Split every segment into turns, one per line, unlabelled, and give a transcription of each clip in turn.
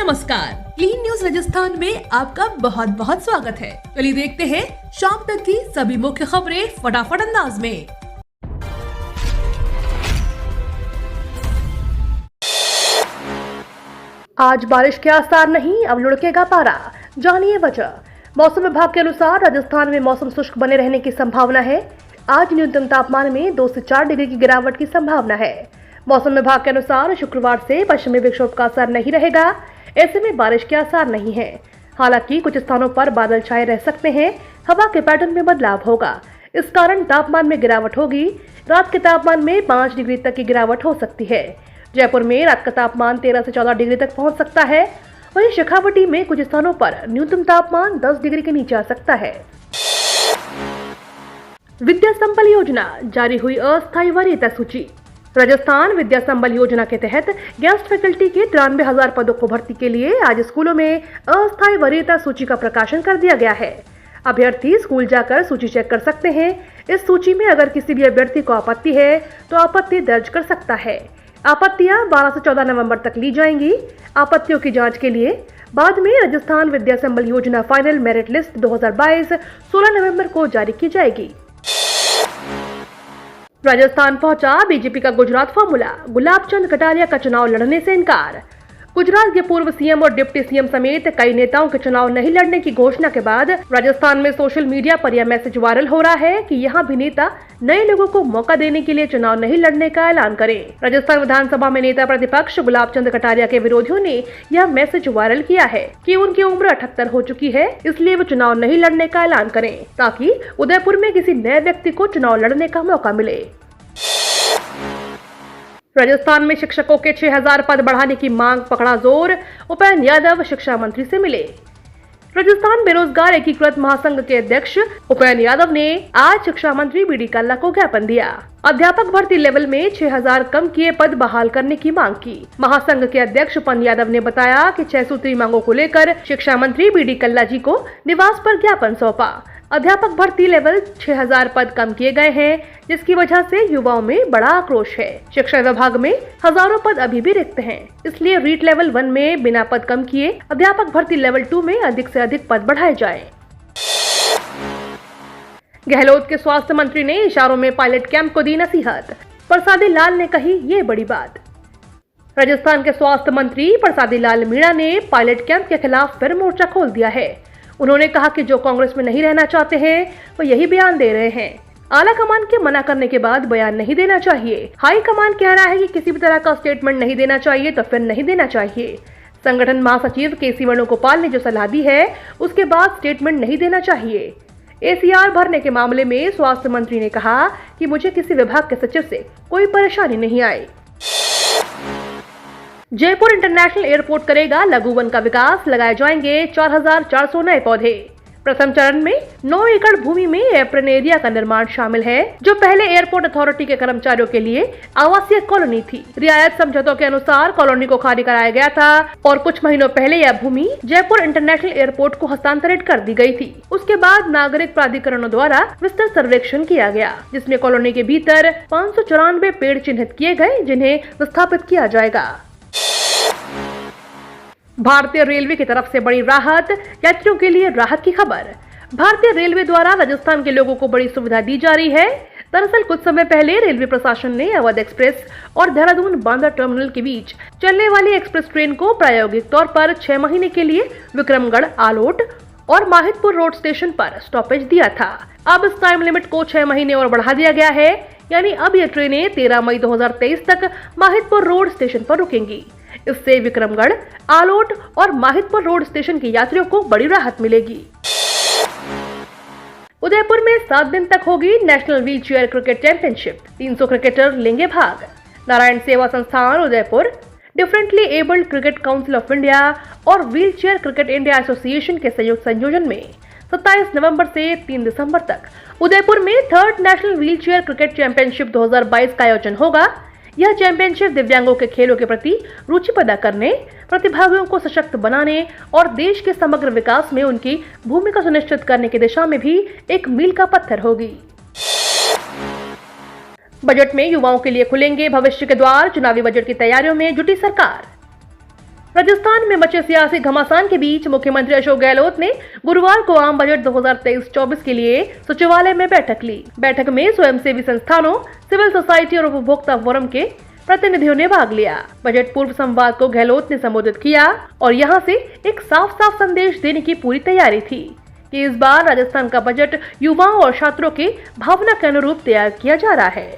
नमस्कार, clean news Rajasthan में आपका बहुत बहुत स्वागत है। चलिए देखते हैं शाम तक की सभी मुख्य खबरें फटाफट अंदाज में।
आज बारिश के आसार नहीं, अब लुढ़केगा पारा, जानिए वजह। मौसम विभाग के अनुसार राजस्थान में मौसम शुष्क बने रहने की संभावना है। आज न्यूनतम तापमान में 2 से 4 डिग्री की गिरावट की संभावना है। मौसम विभाग के अनुसार शुक्रवार से पश्चिमी विक्षोभ का असर नहीं रहेगा, ऐसे में बारिश के आसार नहीं है। हालांकि कुछ स्थानों पर बादल छाए रह सकते हैं, हवा के पैटर्न में बदलाव होगा, इस कारण तापमान में गिरावट होगी। रात के तापमान में 5 डिग्री तक की गिरावट हो सकती है। जयपुर में रात का तापमान 13 से 14 डिग्री तक पहुंच सकता है। वहीं शेखावटी में कुछ स्थानों पर न्यूनतम तापमान 10 डिग्री के नीचे आ सकता है। विद्या संबल योजना जारी हुई अस्थायी वरीयता सूची। राजस्थान विद्या संबल योजना के तहत गेस्ट फैकल्टी के 93,000 पदों को भर्ती के लिए आज स्कूलों में अस्थायी वरीयता सूची का प्रकाशन कर दिया गया है। अभ्यर्थी स्कूल जाकर सूची चेक कर सकते हैं। इस सूची में अगर किसी भी अभ्यर्थी को आपत्ति है तो आपत्ति दर्ज कर सकता है। आपत्तियां 12 से 14 नवंबर तक ली जाएंगी। आपत्तियों की जांच के लिए बाद में राजस्थान विद्या संबल योजना फाइनल मेरिट लिस्ट 2022 16 नवंबर को जारी की जाएगी। राजस्थान पहुंचा बीजेपी का गुजरात फॉर्मूला, गुलाब चंद कटारिया का चुनाव लड़ने से इनकार। गुजरात के पूर्व सीएम और डिप्टी सीएम समेत कई नेताओं के चुनाव नहीं लड़ने की घोषणा के बाद राजस्थान में सोशल मीडिया पर यह मैसेज वायरल हो रहा है कि यहां भी नेता नए लोगों को मौका देने के लिए चुनाव नहीं लड़ने का ऐलान करें। राजस्थान विधानसभा में नेता प्रतिपक्ष गुलाब चंद कटारिया के विरोधियों ने यह मैसेज वायरल किया है कि उनकी उम्र 78 हो चुकी है, इसलिए वो चुनाव नहीं लड़ने का ऐलान करें ताकि उदयपुर में किसी नए व्यक्ति को चुनाव लड़ने का मौका मिले। राजस्थान में शिक्षकों के 6,000 पद बढ़ाने की मांग पकड़ा जोर, उपेंद्र यादव शिक्षा मंत्री से मिले। राजस्थान बेरोजगार एकीकृत महासंघ के अध्यक्ष उपेंद्र यादव ने आज शिक्षा मंत्री बीडी कल्ला को ज्ञापन दिया। अध्यापक भर्ती लेवल में 6,000 कम किए पद बहाल करने की मांग की। महासंघ के अध्यक्ष उपेंद्र यादव ने बताया कि 6 सूत्री मांगों को लेकर शिक्षा मंत्री बीडी कल्ला जी को निवास पर ज्ञापन सौंपा। अध्यापक भर्ती लेवल 6,000 पद कम किए गए हैं, जिसकी वजह से युवाओं में बड़ा आक्रोश है। शिक्षा विभाग में हजारों पद अभी भी रिक्त हैं, इसलिए रीट लेवल 1 में बिना पद कम किए अध्यापक भर्ती लेवल 2 में अधिक से अधिक पद बढ़ाए जाएं। गहलोत के स्वास्थ्य मंत्री ने इशारों में पायलट कैंप को दी नसीहत, प्रसादी लाल ने कही ये बड़ी बात। राजस्थान के स्वास्थ्य मंत्री प्रसादी लाल मीणा ने पायलट कैंप के खिलाफ फिर मोर्चा खोल दिया है। उन्होंने कहा कि जो कांग्रेस में नहीं रहना चाहते हैं वो यही बयान दे रहे हैं। आला कमान के मना करने के बाद बयान नहीं देना चाहिए। हाई कमान कह रहा है कि किसी भी तरह का स्टेटमेंट नहीं देना चाहिए तो फिर नहीं देना चाहिए। संगठन महासचिव केसी वेणुगोपाल ने जो सलाह दी है उसके बाद स्टेटमेंट नहीं देना चाहिए। एसीआर भरने के मामले में स्वास्थ्य मंत्री ने कहा कि मुझे किसी विभाग के सचिव से कोई परेशानी नहीं आई। जयपुर इंटरनेशनल एयरपोर्ट करेगा लघु वन का विकास, लगाए जाएंगे 4,400 नए पौधे। प्रथम चरण में 9 एकड़ भूमि में एप्रन एरिया का निर्माण शामिल है, जो पहले एयरपोर्ट अथॉरिटी के कर्मचारियों के लिए आवासीय कॉलोनी थी। रियायत समझौतों के अनुसार कॉलोनी को खाली कराया गया था और कुछ महीनों पहले यह भूमि जयपुर इंटरनेशनल एयरपोर्ट को हस्तांतरित कर दी गई थी। उसके बाद नागरिक प्राधिकरणों द्वारा विस्तृत सर्वेक्षण किया गया, जिसमें कॉलोनी के भीतर 594 पेड़ चिन्हित किए गए, जिन्हें विस्थापित किया जाएगा। भारतीय रेलवे की तरफ से बड़ी राहत, यात्रियों के लिए राहत की खबर। भारतीय रेलवे द्वारा राजस्थान के लोगों को बड़ी सुविधा दी जा रही है। दरअसल कुछ समय पहले रेलवे प्रशासन ने अवध एक्सप्रेस और देहरादून बांद्रा टर्मिनल के बीच चलने वाली एक्सप्रेस ट्रेन को प्रायोगिक तौर पर 6 महीने के लिए विक्रमगढ़, आलोट और माहितपुर रोड स्टेशन पर स्टॉपेज दिया था। अब इस टाइम लिमिट को 6 महीने और बढ़ा दिया गया है, यानी अब ये ट्रेनें 13 मई 2023 तक माहितपुर रोड स्टेशन पर रुकेंगी। इससे विक्रमगढ़, आलोट और माहितपुर रोड स्टेशन के यात्रियों को बड़ी राहत मिलेगी। उदयपुर में 7 दिन तक होगी national wheelchair cricket championship, 300 cricketer लेंगे भाग। Narayan Seva Sansthan Udaipur, differently abled cricket council of India और wheelchair cricket India association के संयुक्त संयोजन में 27 नवंबर से 3 दिसंबर तक उदयपुर में 3rd national wheelchair cricket championship 2022 का आयोजन होगा। यह चैंपियनशिप दिव्यांगों के खेलों के प्रति रुचि पैदा करने, प्रतिभागियों को सशक्त बनाने और देश के समग्र विकास में उनकी भूमिका सुनिश्चित करने की दिशा में भी एक मील का पत्थर होगी। बजट में युवाओं के लिए खुलेंगे भविष्य के द्वार, चुनावी बजट की तैयारियों में जुटी सरकार। राजस्थान में मचे सियासी घमासान के बीच मुख्यमंत्री अशोक गहलोत ने गुरुवार को आम बजट 2023-24 के लिए सचिवालय में बैठक ली। बैठक में स्वयंसेवी संस्थानों, सिविल सोसाइटी और उपभोक्ता फोरम के प्रतिनिधियों ने भाग लिया। बजट पूर्व संवाद को गहलोत ने संबोधित किया और यहां से एक साफ साफ संदेश देने की पूरी तैयारी थी कि इस बार राजस्थान का बजट युवाओं और छात्रों के भावना के अनुरूप तैयार किया जा रहा है।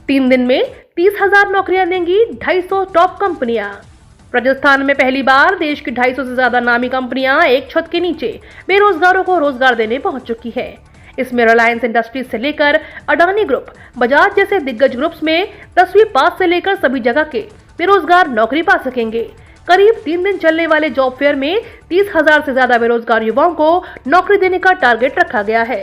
3 दिन में 30,000 नौकरियां देंगी 250 टॉप कंपनियां। राजस्थान में पहली बार देश की 250 से ज्यादा नामी कंपनियां एक छत के नीचे बेरोजगारों को रोजगार देने पहुंच चुकी है। इसमें रिलायंस इंडस्ट्रीज से लेकर अडानी ग्रुप, बजाज जैसे दिग्गज ग्रुप्स में 10वीं पास से लेकर सभी जगह के बेरोजगार नौकरी पा सकेंगे। करीब 3 दिन चलने वाले जॉब फेयर में 30,000 से ज्यादा बेरोजगार युवाओं को नौकरी देने का टारगेट रखा गया है।